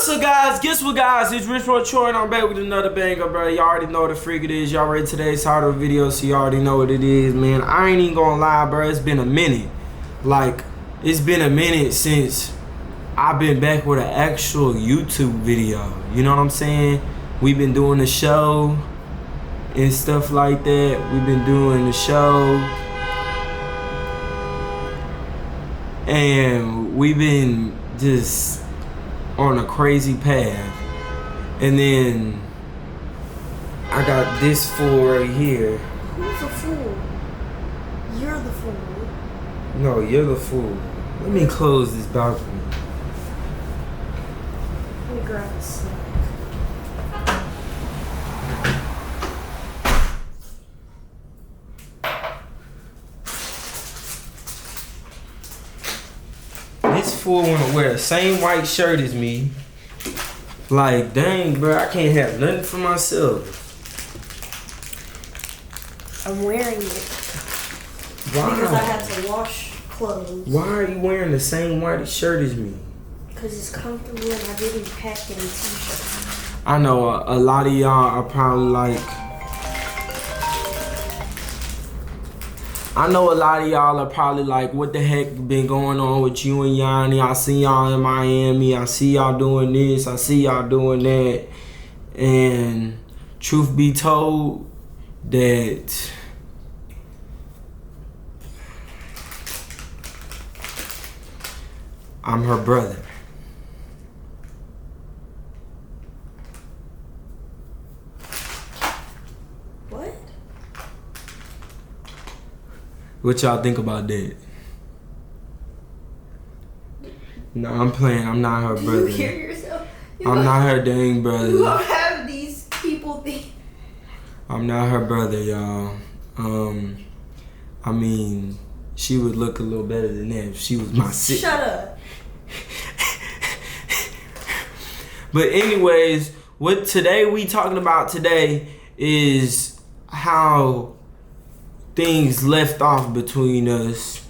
What's up, guys? Guess what, guys? It's RichBoyTroy, and I'm back with another banger, bro. Y'all already know what the freak it is. Y'all ready today's title of the video, so you already know what it is, man. I ain't even gonna lie, bro. It's been a minute. Like, it's been a minute since I've been back with an actual YouTube video. You know what I'm saying? We've been doing the show and stuff like that. We've been doing the show. And we've been just on a crazy path. And then I got this fool right here. Who's the fool? You're the fool. No, you're the fool. Let me close this balcony. Let me grab a snack. This fool wanna wear the same white shirt as me. Like, dang, bro, I can't have nothing for myself. I'm wearing it. Why? Because I had to wash clothes. Why are you wearing the same white shirt as me? Because it's comfortable and I didn't pack in a t-shirt. I know a lot of y'all are probably like, what the heck been going on with you and Yanni? I see y'all in Miami. I see y'all doing this. I see y'all doing that. And truth be told, that I'm her brother. What? What y'all think about that? No, I'm playing. I'm not her brother. You hear yourself? I'm not her dang brother. You don't have these people think. I'm not her brother, y'all. I mean, she would look a little better than that if she was my sister. Shut up. But anyways, what today we talking about today is how things left off between us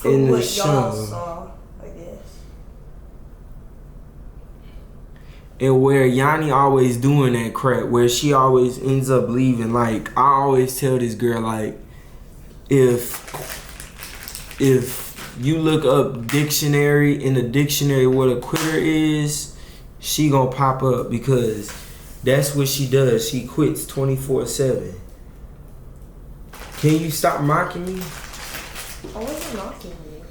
in the show. Y'all saw, I guess. And where Yanni always doing that crap, where she always ends up leaving. Like, I always tell this girl, like, if you look up dictionary, in the dictionary what a quitter is, she gonna pop up, because that's what she does. She quits 24/7. Can you stop mocking me? I wasn't mocking you.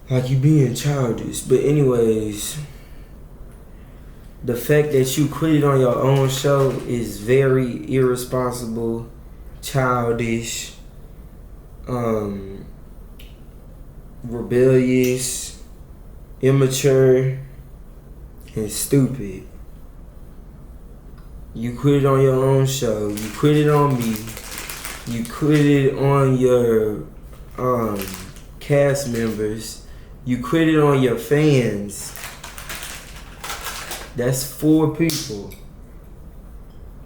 Like, you being childish. But anyways, the fact that you quit it on your own show is very irresponsible, childish, rebellious, immature, and stupid. You quit it on your own show. You quit it on me. You quit it on your cast members. You quit it on your fans. That's 4 people.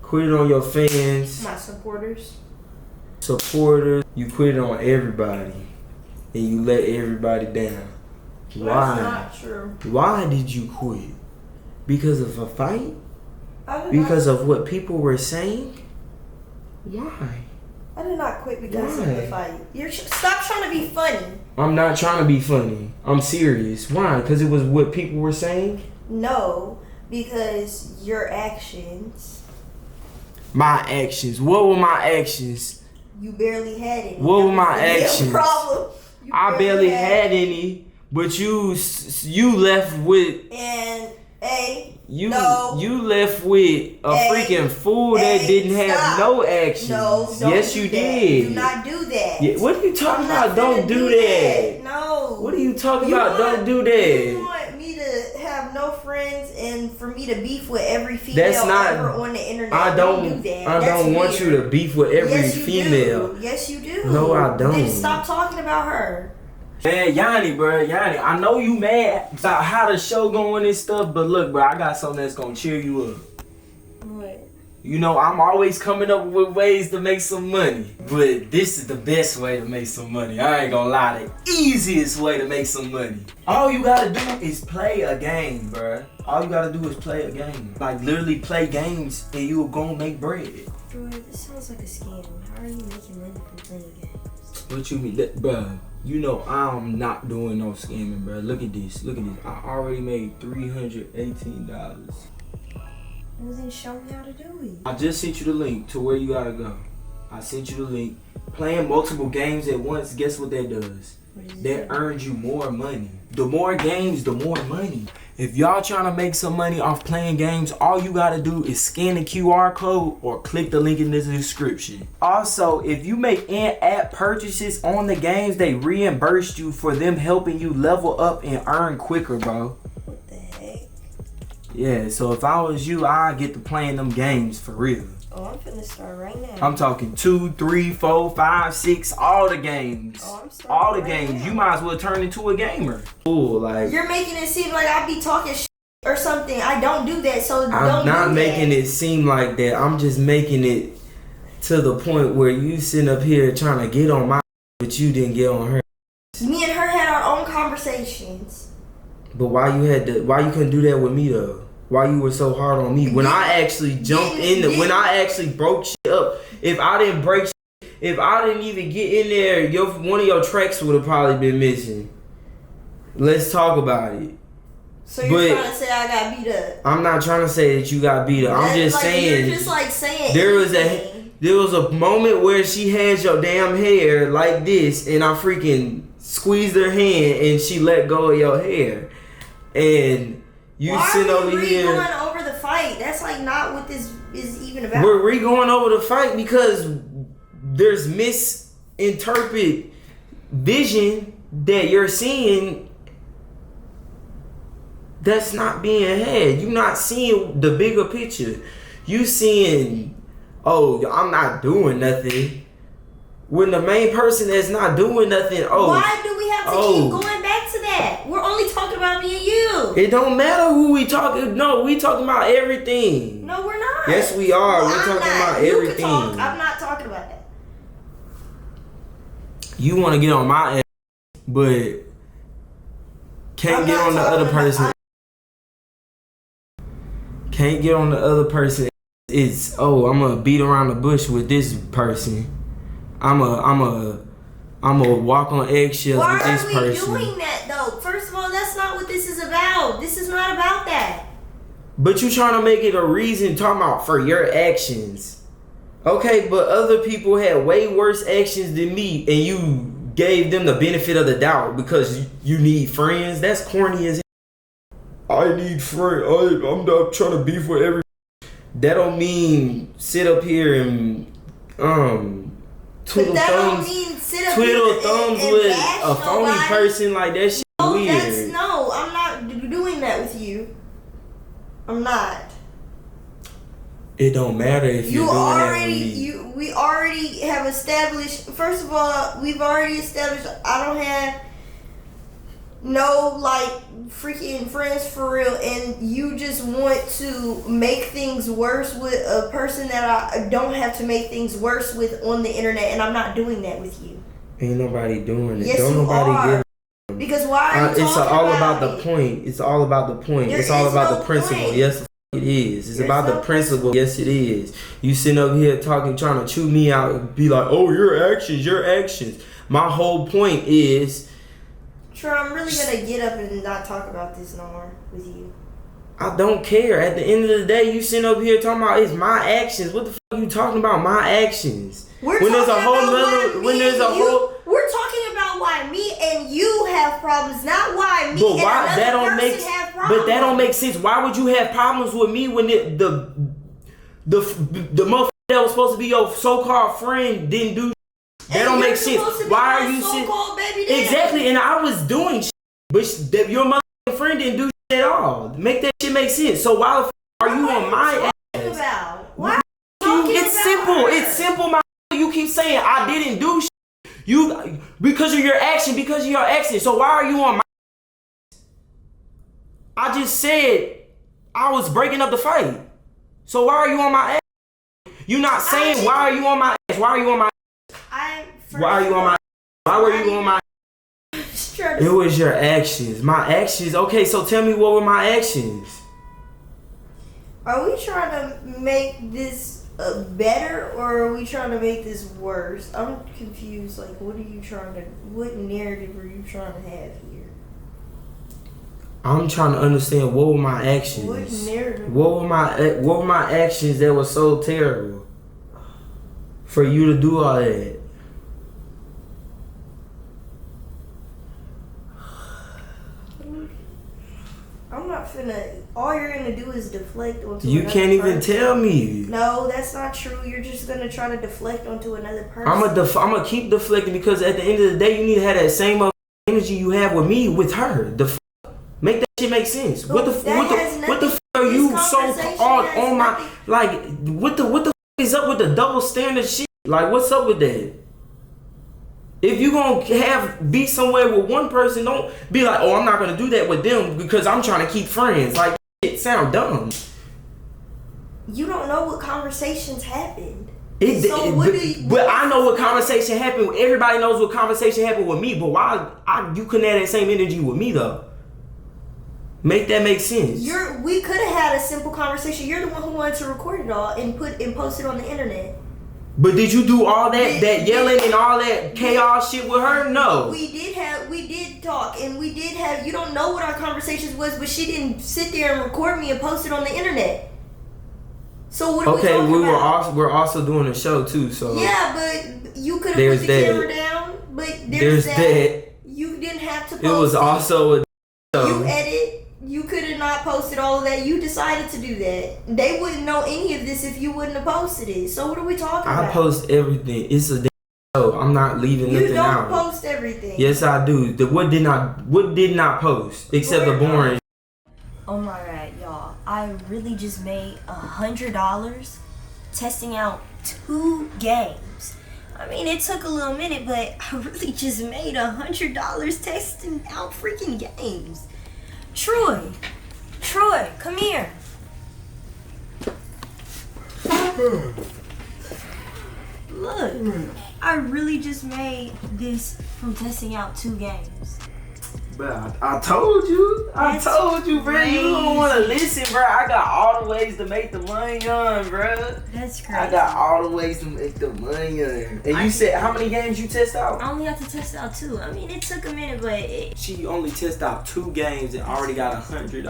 Quit it on your fans. My supporters. Supporters. You quit it on everybody. And you let everybody down. Why? That's not true. Why did you quit? Because of a fight? Because of what people were saying? Why? I did not quit because Why? of the fight. Stop trying to be funny. I'm not trying to be funny. I'm serious. Why? Because it was what people were saying? No, because your actions. My actions. What were my actions? You barely had any. What were my That was the actions? problem. You I barely had any, but you left with... And, You no. You left with a freaking fool that didn't have stop. no actions. No, don't yes, do you that. did. Do not do that. Yeah, what are you talking I'm not about? Don't finna do that. No. What are you talking about? Don't do that. You want me to have no friends and for me to beef with every female That's not, ever on the internet? I don't do that. I That's don't want weird. you to beef with every Yes, you female. Do. Yes, you do. No, I don't. Then stop talking about her. Man, Yanni, bro, Yanni, I know you mad about how the show going and stuff, but look, bro, I got something that's gonna cheer you up. What? You know, I'm always coming up with ways to make some money. But this is the best way to make some money. I ain't gonna lie, the easiest way to make some money. All you gotta do is play a game, bruh. All you gotta do is play a game. Like, literally play games and you gonna make bread. Bro, this sounds like a scam. How are you making money from playing games? What you mean? Bruh, you know I'm not doing no scamming, bruh. Look at this. Look at this. I already made $318. Well, then show me how to do it. I just sent you the link to where you gotta go. I sent you the link. Playing multiple games at once, guess what that does? That earns you more money. The more games, the more money. If y'all trying to make some money off playing games, all you gotta do is scan the QR code or click the link in the description. Also, if you make in-app purchases on the games, they reimburse you for them helping you level up and earn quicker, bro. What the heck? Yeah, so if I was you, I'd get to playing them games for real. Oh, I'm finna start right now. I'm talking 2, 3, 4, 5, 6, all the games. Oh, I'm starting all the right games. now. You might as well turn into a gamer. Ooh, like, you're making it seem like I be talking shit or something. I don't do that, so don't I'm do not making that. it seem like that. I'm just making it to the point where you sitting up here trying to get on my, but you didn't get on her. Me and her had our own conversations. But why you couldn't do that with me though? Why you were so hard on me when I actually jumped when I actually broke shit up? If I didn't break shit, if I didn't even get in there, one of your tracks would have probably been missing. Let's talk about it. So you're trying to say I got beat up? I'm not trying to say that you got beat up. I'm just saying. You're just like saying there was a moment where she had your damn hair like this, and I freaking squeezed her hand, and she let go of your hair, and. You sit over here. Why are we going over the fight? That's like not what this is even about. We're going over the fight because there's misinterpreted vision that you're seeing that's not being had. You're not seeing the bigger picture. You seeing, oh, I'm not doing nothing. When the main person that's not doing nothing, why do we have to keep going back to that? We're only talking about me and you. It don't matter who we talking. No, we talking about everything. No, we're not. Yes, we are. We're talking about everything. Can talk. I'm not talking about that. You want to get on my ass, but can't get on the other person. Can't get on the other person. It's, oh, I'm gonna beat around the bush with this person. I'm a walk on eggshells with this person. Why are we doing that though? First of all, that's not what this is about. This is not about that. But you trying to make it a reason talking about for your actions. Okay, but other people had way worse actions than me, and you gave them the benefit of the doubt because you need friends. That's corny as hell. I need friends. I'm not trying to beef with every. That don't mean sit up here and twiddle thumbs with a phony person like that shit weird. No, I'm not doing that with you. I'm not. It don't matter if you're doing that with me. We already have established. First of all, we've already established. I don't have no like freaking friends for real, and you just want to make things worse with a person that I don't have to make things worse with on the internet, and I'm not doing that with you. Ain't nobody doing it. Yes, don't you nobody are. Because why are you it's talking all about the point. It's all about the point. There it's all is about no the principle. point. Yes, it is. It's There's about no the principle. Yes, it is. You sitting up here talking, trying to chew me out and be like, oh, your actions. My whole point is. Sure, I'm really gonna get up and not talk about this no more with you. I don't care. At the end of the day, you sitting up here talking about it's my actions. What the fuck are you talking about? My actions. We're talking about why me and you have problems, not why me and another person have problems. But that don't make sense. Why would you have problems with me when the motherfucker that was supposed to be your so-called friend didn't do? That don't make sense. Why are you saying exactly? And I was doing shit, but your motherfucking friend didn't do shit at all. Make that shit make sense. So why the fuck are you on my ass? Why? It's simple. It's simple. You keep saying I didn't do shit. You because of your action. So why are you on my? I just said I was breaking up the fight. So why are you on my ass? You not saying why are you on my ass? Why are you on my ass? Why are you on my ass? Why were you on my ass? It was your actions. My actions. Okay, so tell me what were my actions? Are we trying to make this better, or are we trying to make this worse? I'm confused. Like, what narrative are you trying to have here? I'm trying to understand what were my actions. What narrative? What were my actions that were so terrible for you to do all that? I'm not finna. All you're gonna do is deflect onto. You can't even tell me. No, that's not true. You're just gonna try to deflect onto another person. I'm gonna keep deflecting because at the end of the day, you need to have that same energy you have with me with her. Make that shit make sense. What the fuck are you so on my like? What the fuck is up with the double standard shit? Like, what's up with that? If you gonna be somewhere with one person, don't be like, oh, I'm not gonna do that with them because I'm trying to keep friends. Like, it sound dumb. You don't know what conversations happened. But I know what conversation happened. Everybody knows what conversation happened with me. But why you couldn't have that same energy with me though? Make that make sense. We could have had a simple conversation. You're the one who wanted to record it all and post it on the internet. But did you do all that yelling and all that chaos shit with her? No. We did talk, and we did have. You don't know what our conversations was, but she didn't sit there and record me and post it on the internet. So what are we talking about? We're also doing a show too. So yeah, but you could have put the camera down. But there's that. You didn't have to post it. Was also a show. You edit. You could have not posted all of that. You decided to do that. They wouldn't know any of this if you wouldn't have posted it. So what are we talking about? I post everything. It's a show. I'm not leaving nothing out. You don't post everything. Yes, I do. What did not post except the boring. Oh my god, y'all! I really just made $100 testing out 2 games. I mean, it took a little minute, but I really just made $100 testing out freaking games. Troy, come here. Look, I really just made this from testing out 2 games. Bro, I told you, bro. You don't want to listen, bro. I got all the ways to make the money on, bro. That's crazy. I got all the ways to make the money on. And you said how many games you test out? I only have to test out 2. I mean, it took a minute, but she only tested out 2 games and already got $100.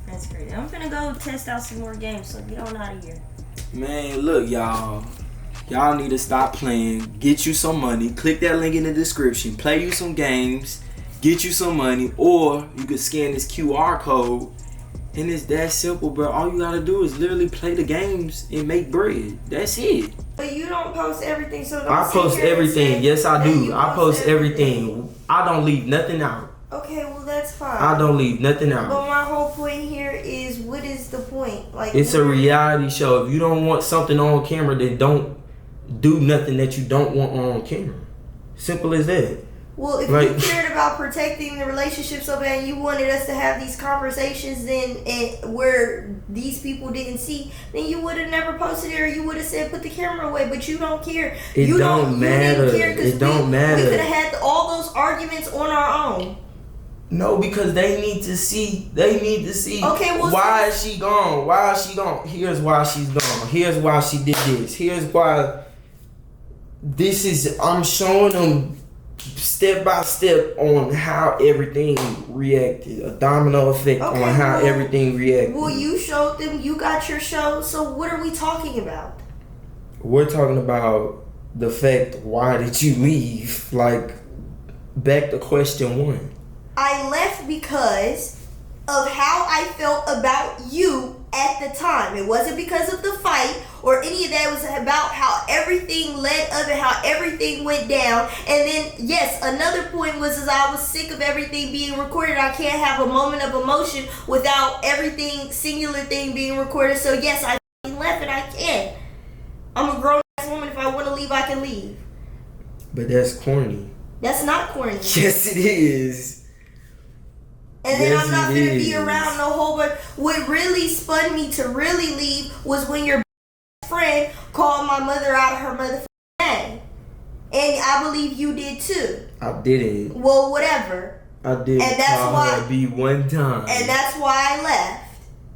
That's crazy. I'm finna go test out some more games, so get on out of here. Man, look, y'all. Y'all need to stop playing. Get you some money. Click that link in the description. Play you some games. Get you some money, or you can scan this QR code, and it's that simple, bro. All you gotta do is literally play the games and make bread. That's it. But you don't post everything, so don't I post everything. Yes, I do. I post everything. I don't leave nothing out. Okay, well that's fine. I don't leave nothing out. But my whole point here is, what is the point? Like, it's a reality show. If you don't want something on camera, then don't do nothing that you don't want on camera. Simple as that. Well, if you cared about protecting the relationship so bad and you wanted us to have these conversations and where these people didn't see, then you would have never posted it, or you would have said put the camera away, but you don't care. It don't matter. It don't matter. We could have had all those arguments on our own. No, because they need to see. Okay, well, why is she gone? Why is she gone? Here's why she's gone. Here's why she did this. Here's why. I'm showing them step by step on how everything reacted, a domino effect on how everything reacted. Well, you showed them, you got your show, so what are we talking about? We're talking about the fact, why did you leave? Like, back to question 1. I left because of how I felt about you at the time. It wasn't because of the fight or any of that. It was about how everything led up and how everything went down. And then, yes, another point was I was sick of everything being recorded. I can't have a moment of emotion without everything, singular thing being recorded. So yes, I left and I can. I'm a grown-ass woman. If I want to leave, I can leave. But that's corny. That's not corny. Yes, it is. And then I'm not gonna be around no whole bunch. What really spun me to really leave was when your friend called my mother out of her motherfucking name. And I believe you did too. I didn't. Well, whatever. I did. And that's call why her B one time. And that's why I left.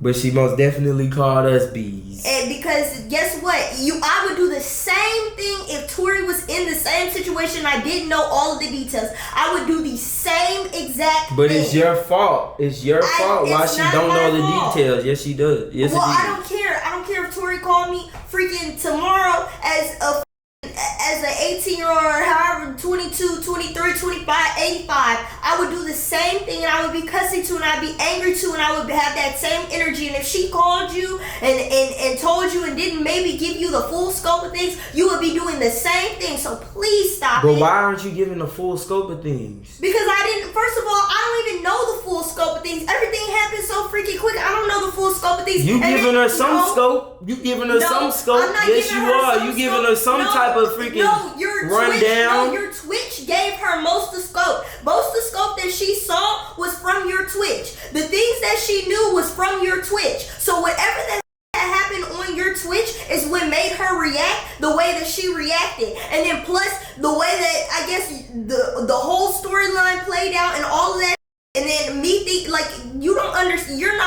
But she most definitely called us bees. And because guess what? I would do the same thing if Tori was in the same situation. I didn't know all of the details. I would do the same exact But thing. it's your fault. It's your fault why it's she not don't know my the fault. details. Yes, she does. Yes, Well, it is. I don't care. I don't care if Tori called me freaking tomorrow as an 18-year-old or however, 22, 23, 25, 85, I would do the same thing and I would be cussing to and I'd be angry to and I would have that same energy. And if she called you and told you and didn't maybe give you the full scope of things, you would be doing the same thing. So please stop But it. why aren't you giving the full scope of things? Because I didn't, first of all, I don't even know the full scope of things. Everything happens so freaking quick. I don't know the full scope of things. You And giving then- her some no, scope. You giving her no, some scope. I'm not Yes, giving you her are. some You giving scope. her some No, type of freaking your rundown. Your Twitch gave her most of the scope. Most of the scope that she saw was from your Twitch. The things that she knew was from your Twitch. So whatever that happened on your Twitch is what made her react the way that she reacted. And then plus the way that I guess the whole storyline played out and all of that. And then me think like you're not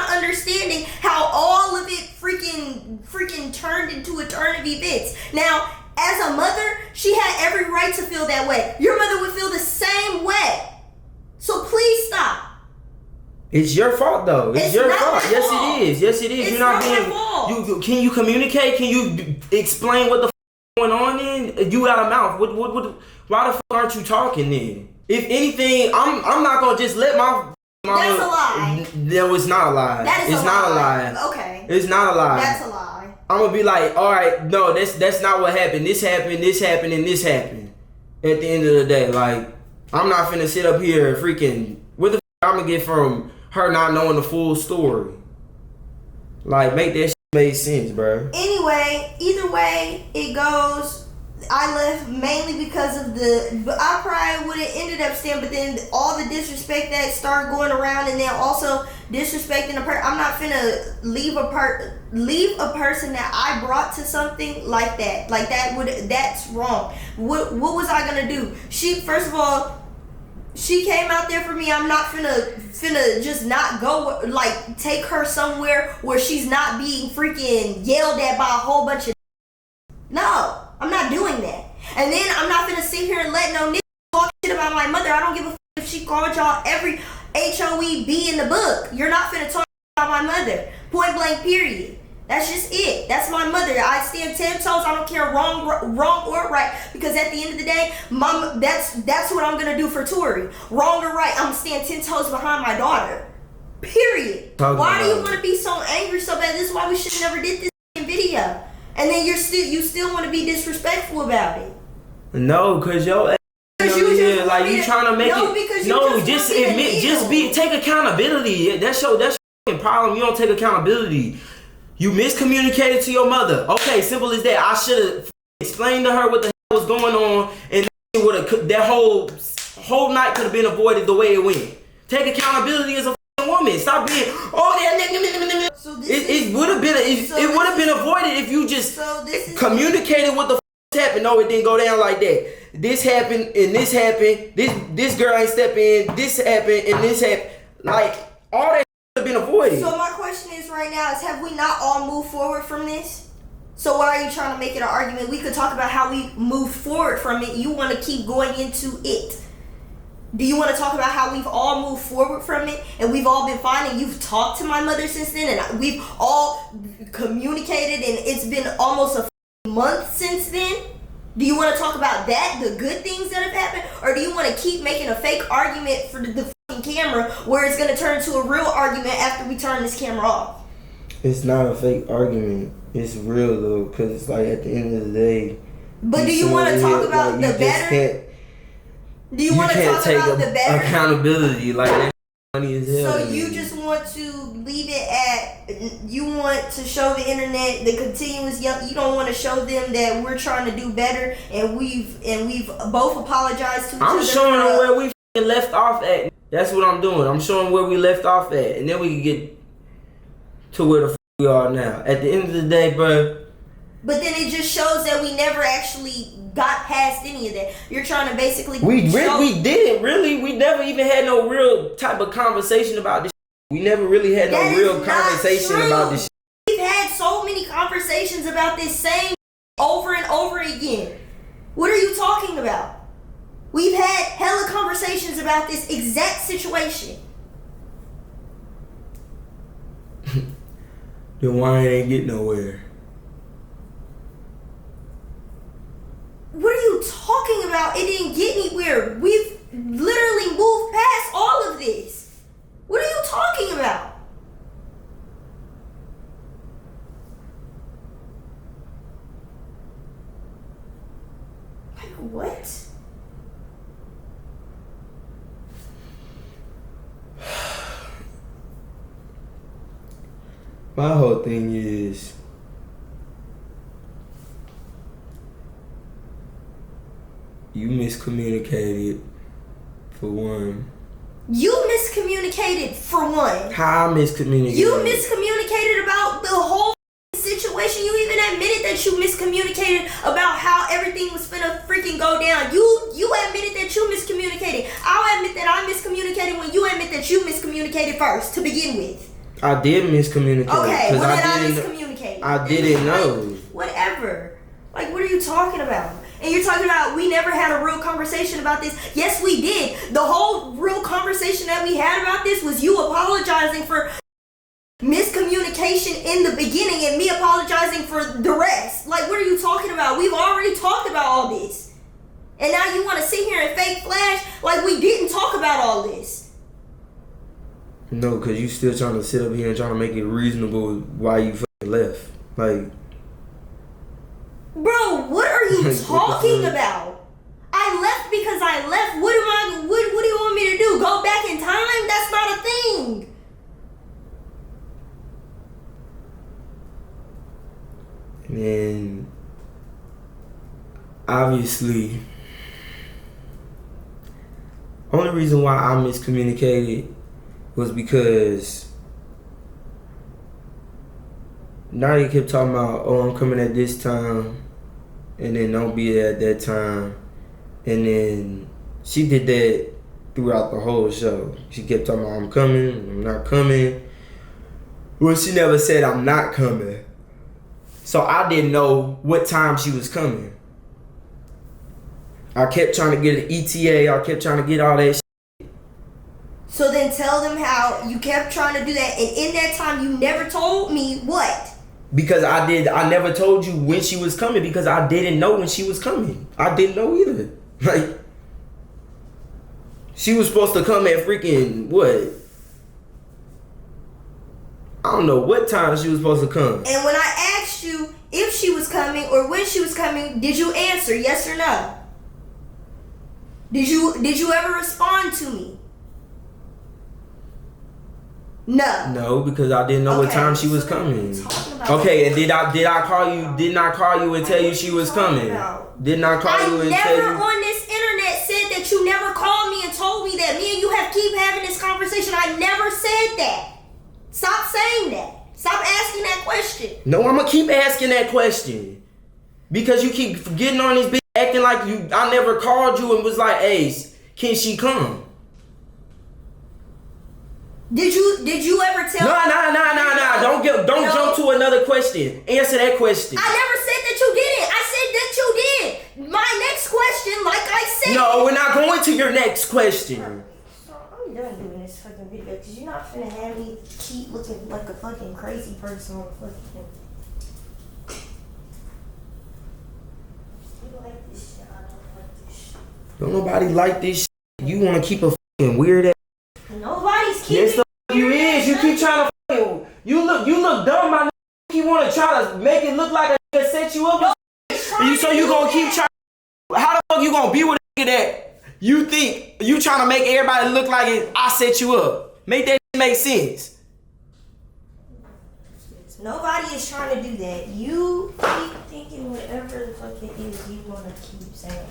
understanding how all of it freaking turned into a turn of events. Now, as a mother, she had every right to feel that way. Your mother would feel the same way. So please stop. It's your fault though. It's your not fault. my Yes, fault. it is. Yes, it is. It's You're not not my being. fault. Can you communicate? Can you explain what the going on? Then you got a mouth. What? Why the fuck aren't you talking then? If anything, I'm not gonna just let my. That's a lie. No, it's not a lie. That is it's a not lie. a lie. Okay. It's not a lie. That's a lie. I'm gonna be like, all right, no, that's not what happened. This happened, and this happened. At the end of the day, like, I'm not finna sit up here freaking. What the I'm gonna get from her not knowing the full story? Like, make that shit make sense, bro. Anyway, either way it goes, I left mainly because of but I probably would have ended up staying, but then all the disrespect that started going around, and then also disrespecting a person. I'm not finna leave a person that I brought to something like that. Like that's wrong. What was I gonna do? First of all, she came out there for me. I'm not finna just not go, like, take her somewhere where she's not being freaking yelled at by a whole bunch of. No, I'm not doing that. And then I'm not finna sit here and let no nigga talk shit about my mother. I don't give a if she called y'all every HOEB in the book. You're not finna talk about my mother. Point blank, period. That's just it. That's my mother. I stand 10 toes. I don't care wrong or right, because at the end of the day, mom, that's what I'm gonna do for Tori. Wrong or right, I'm gonna stand 10 toes behind my daughter. Period. Why do you want to be so angry so bad? This is why we should never did this video. And then you still want to be disrespectful about it. No, cause yo. Like you trying to make it. No, just admit. Take accountability. That's your fucking problem. You don't take accountability. You miscommunicated to your mother. Okay, simple as that. I should have explained to her what the hell was going on, and that whole night could have been avoided the way it went. Take accountability as a woman. Stop being that. So it would have been avoided if you just communicated what the happened. No, it didn't go down like that. This happened and this happened. This girl ain't step in. This happened and this happened. Like all that have been avoided. So my question is right now is, have we not all moved forward from this? So why are you trying to make it an argument? We could talk about how we moved forward from it. You want to keep going into it. Do you want to talk about how we've all moved forward from it and we've all been fine, and you've talked to my mother since then, and we've all communicated, and it's been almost a month since then? Do you want to talk about that, the good things that have happened, or do you want to keep making a fake argument for the fucking camera where it's going to turn into a real argument after we turn this camera off? It's not a fake argument. It's real though, because it's like at the end of the day. But do you want to talk about the better? Do you want to talk about the better? Accountability, like that funny as hell. So you just want to leave it at, you want to show the internet the continuous yell. You don't want to show them that we're trying to do better, and we've both apologized to each other. I'm showing them where we left off at. That's what I'm doing. I'm showing where we left off at, and then we can get to where the we are now. At the end of the day, bro, But then it just shows that we never actually got past any of that. You're trying to basically we didn't really. We never even had no real type of conversation about this. We never really had no real conversation about this. We've had so many conversations about this same over and over again. What are you talking about? We've had hella conversations about this exact situation. Then why ain't get nowhere? What are you talking about? It didn't get anywhere. We've literally moved past all of this. What are you talking about? Like what? My whole thing is, you miscommunicated, for one. You miscommunicated, for one. How I miscommunicated? You miscommunicated about the whole situation. You even admitted that you miscommunicated about how everything was finna freaking go down. You admitted that you miscommunicated. I'll admit that I miscommunicated when you admit that you miscommunicated first, to begin with. I did miscommunicate. Okay, well then I miscommunicated. I didn't know. Whatever. Like, what are you talking about? And you're talking about we never had a real conversation about this. Yes, we did. The whole real conversation that we had about this was you apologizing for miscommunication in the beginning and me apologizing for the rest. Like, what are you talking about? We've already talked about all this. And now you want to sit here and fake flash like we didn't talk about all this. No, because you still trying to sit up here and trying to make it reasonable why you fucking left. Like, bro, what are you talking about? I left because I left. What do you want me to do? Go back in time? That's not a thing. And obviously, only reason why I miscommunicated was because Nadia kept talking about, oh, I'm coming at this time, and then don't be there at that time. And then she did that throughout the whole show. She kept talking about, I'm coming, I'm not coming. Well, she never said I'm not coming. So I didn't know what time she was coming. I kept trying to get an ETA, I kept trying to get all that shit. So then tell them how you kept trying to do that, and in that time you never told me what? Because I never told you when she was coming because I didn't know when she was coming. I didn't know either. Like, she was supposed to come at freaking what? I don't know what time she was supposed to come. And when I asked you if she was coming or when she was coming, did you answer yes or no? Did you ever respond to me? No. No, because I didn't know what time she was coming. Okay, and did I call you? Didn't I call you and tell you she was coming? Didn't I call you and tell you? I never on this internet said that you never called me and told me that. Me and you keep having this conversation. I never said that. Stop saying that. Stop asking that question. No, I'm gonna keep asking that question because you keep getting on this bitch acting like I never called you and was like, "Hey, can she come?" Did you ever tell? No. Don't jump to another question. Answer that question. I never said that you didn't. I said that you did. My next question, like I said. No, we're not going to your next question. I'm done doing this fucking video because you're not finna have me keep looking like a fucking crazy person on fucking thing. You like this shit? I don't like this shit. Don't nobody like this shit. You want to keep a fucking weird ass. Nobody's keeping. Yes, you is. You keep trying to fucking. You look dumb, my nigga. You want to try to make it look like a nigga set you up. So you gonna keep trying. How the fuck you gonna be with a nigga that you think you trying to make everybody look like I set you up? Make that make sense. Nobody is trying to do that. You keep thinking whatever the fuck it is you want to keep saying.